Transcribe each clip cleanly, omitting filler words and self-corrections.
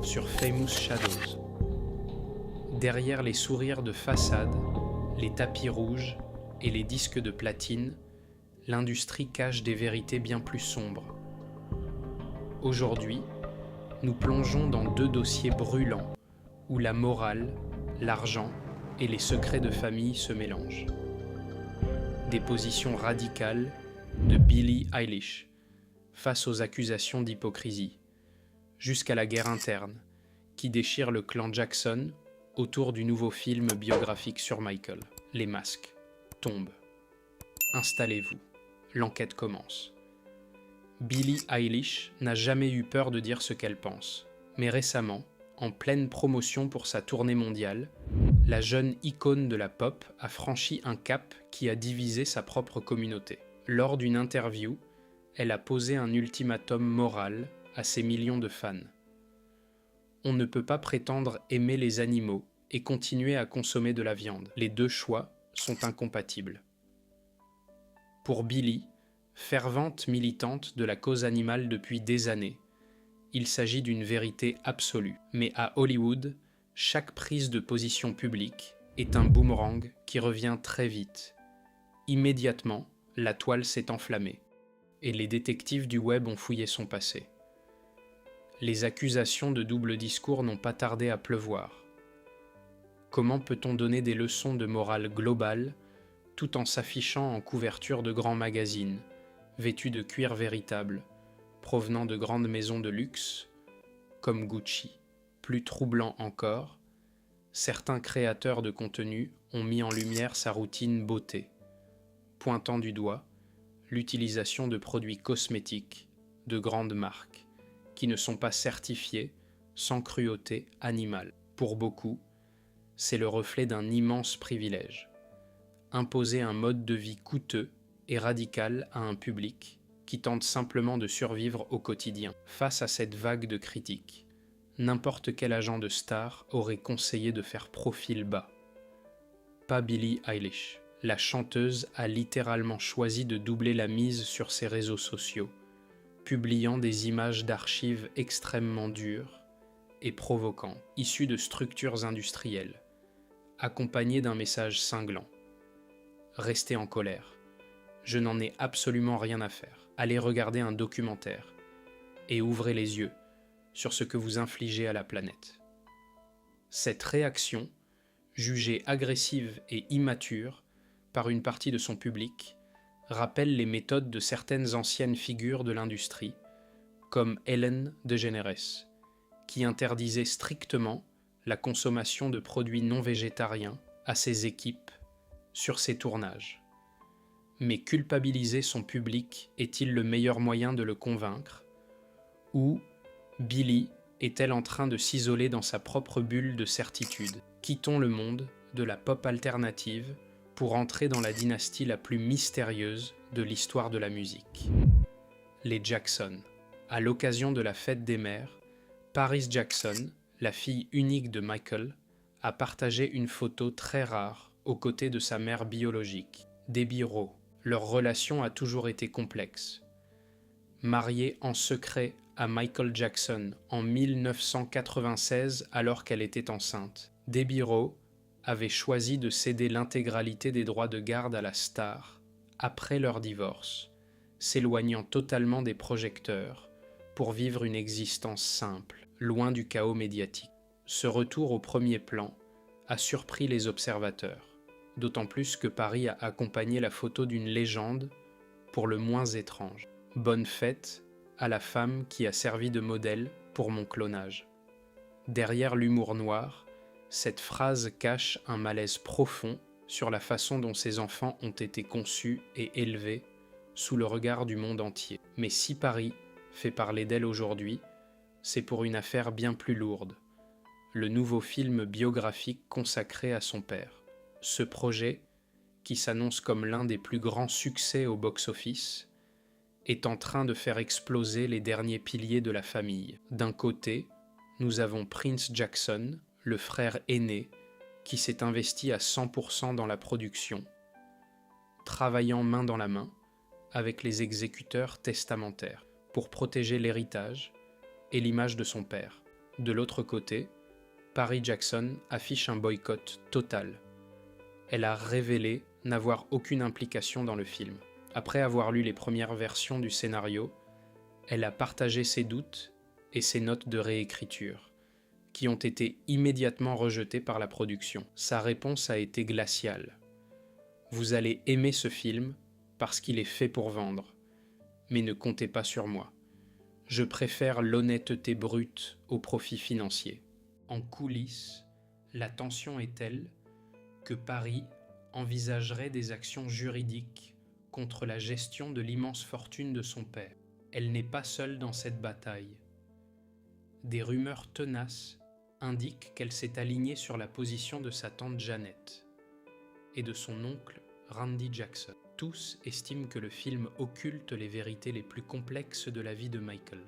sur Famous Shadows. Derrière les sourires de façade, les tapis rouges et les disques de platine, l'industrie cache des vérités bien plus sombres. Aujourd'hui, nous plongeons dans deux dossiers brûlants où la morale, l'argent et les secrets de famille se mélangent. Des positions radicales de Billie Eilish face aux accusations d'hypocrisie, jusqu'à la guerre interne qui déchire le clan Jackson autour du nouveau film biographique sur Michael. Les masques tombent. Installez-vous, l'enquête commence. Billie Eilish n'a jamais eu peur de dire ce qu'elle pense, mais récemment, en pleine promotion pour sa tournée mondiale, la jeune icône de la pop a franchi un cap qui a divisé sa propre communauté. Lors d'une interview, elle a posé un ultimatum moral à ses millions de fans. On ne peut pas prétendre aimer les animaux et continuer à consommer de la viande. Les deux choix sont incompatibles. Pour Billie, fervente militante de la cause animale depuis des années, il s'agit d'une vérité absolue. Mais à Hollywood, chaque prise de position publique est un boomerang qui revient très vite. Immédiatement, la toile s'est enflammée et les détectives du web ont fouillé son passé. Les accusations de double discours n'ont pas tardé à pleuvoir. Comment peut-on donner des leçons de morale globale tout en s'affichant en couverture de grands magazines, vêtus de cuir véritable, provenant de grandes maisons de luxe, comme Gucci? Plus troublant encore, certains créateurs de contenu ont mis en lumière sa routine beauté, pointant du doigt l'utilisation de produits cosmétiques de grandes marques qui ne sont pas certifiés sans cruauté animale. Pour beaucoup, c'est le reflet d'un immense privilège. Imposer un mode de vie coûteux et radical à un public qui tente simplement de survivre au quotidien. Face à cette vague de critiques, n'importe quel agent de star aurait conseillé de faire profil bas. Pas Billie Eilish. La chanteuse a littéralement choisi de doubler la mise sur ses réseaux sociaux, publiant des images d'archives extrêmement dures et provocantes, issues de structures industrielles, accompagnées d'un message cinglant. Restez en colère. Je n'en ai absolument rien à faire. Allez regarder un documentaire et ouvrez les yeux sur ce que vous infligez à la planète. Cette réaction, jugée agressive et immature par une partie de son public, rappelle les méthodes de certaines anciennes figures de l'industrie, comme Ellen DeGeneres, qui interdisait strictement la consommation de produits non végétariens à ses équipes sur ses tournages. Mais culpabiliser son public est-il le meilleur moyen de le convaincre? Ou Billie est-elle en train de s'isoler dans sa propre bulle de certitude? Quittons le monde de la pop alternative pour entrer dans la dynastie la plus mystérieuse de l'histoire de la musique. Les Jackson. À l'occasion de la fête des mères, Paris Jackson, la fille unique de Michael, a partagé une photo très rare aux côtés de sa mère biologique, Debbie Rowe. Leur relation a toujours été complexe. Mariée en secret à Michael Jackson en 1996 alors qu'elle était enceinte, Debbie Rowe avait choisi de céder l'intégralité des droits de garde à la star après leur divorce, s'éloignant totalement des projecteurs pour vivre une existence simple, loin du chaos médiatique. Ce retour au premier plan a surpris les observateurs, d'autant plus que Paris a accompagné la photo d'une légende pour le moins étrange. Bonne fête à la femme qui a servi de modèle pour mon clonage. Derrière l'humour noir, cette phrase cache un malaise profond sur la façon dont ces enfants ont été conçus et élevés sous le regard du monde entier. Mais si Paris fait parler d'elle aujourd'hui, c'est pour une affaire bien plus lourde, le nouveau film biographique consacré à son père. Ce projet, qui s'annonce comme l'un des plus grands succès au box-office, est en train de faire exploser les derniers piliers de la famille. D'un côté, nous avons Prince Jackson, le frère aîné, qui s'est investi à 100% dans la production, travaillant main dans la main avec les exécuteurs testamentaires pour protéger l'héritage et l'image de son père. De l'autre côté, Paris Jackson affiche un boycott total. Elle a révélé n'avoir aucune implication dans le film. Après avoir lu les premières versions du scénario, elle a partagé ses doutes et ses notes de réécriture, qui ont été immédiatement rejetées par la production. Sa réponse a été glaciale. Vous allez aimer ce film parce qu'il est fait pour vendre, mais ne comptez pas sur moi. Je préfère l'honnêteté brute au profit financier. En coulisses, la tension est telle que Paris envisagerait des actions juridiques contre la gestion de l'immense fortune de son père. Elle n'est pas seule dans cette bataille. Des rumeurs tenaces indiquent qu'elle s'est alignée sur la position de sa tante Janet et de son oncle Randy Jackson. Tous estiment que le film occulte les vérités les plus complexes de la vie de Michael,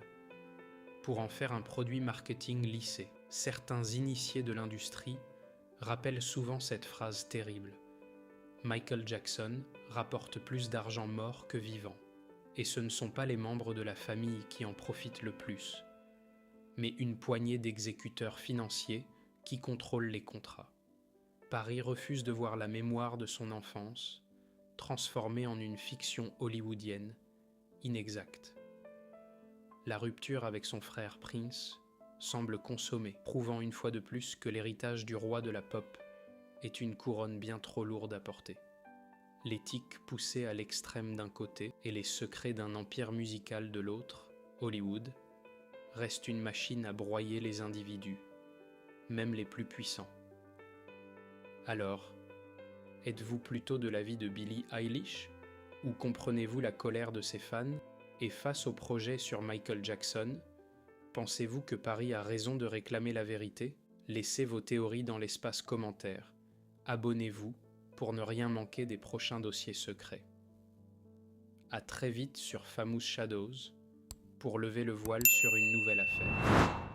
pour en faire un produit marketing lissé. Certains initiés de l'industrie rappellent souvent cette phrase terrible. Michael Jackson rapporte plus d'argent mort que vivant. Et ce ne sont pas les membres de la famille qui en profitent le plus, mais une poignée d'exécuteurs financiers qui contrôlent les contrats. Paris refuse de voir la mémoire de son enfance transformée en une fiction hollywoodienne inexacte. La rupture avec son frère Prince semble consommée, prouvant une fois de plus que l'héritage du roi de la pop est une couronne bien trop lourde à porter. L'éthique poussée à l'extrême d'un côté et les secrets d'un empire musical de l'autre, Hollywood, restent une machine à broyer les individus, même les plus puissants. Alors, êtes-vous plutôt de l'avis de Billie Eilish, ou comprenez-vous la colère de ses fans, et face au projet sur Michael Jackson, pensez-vous que Paris a raison de réclamer la vérité? Laissez vos théories dans l'espace commentaire. Abonnez-vous pour ne rien manquer des prochains dossiers secrets. À très vite sur Famous Shadows pour lever le voile sur une nouvelle affaire.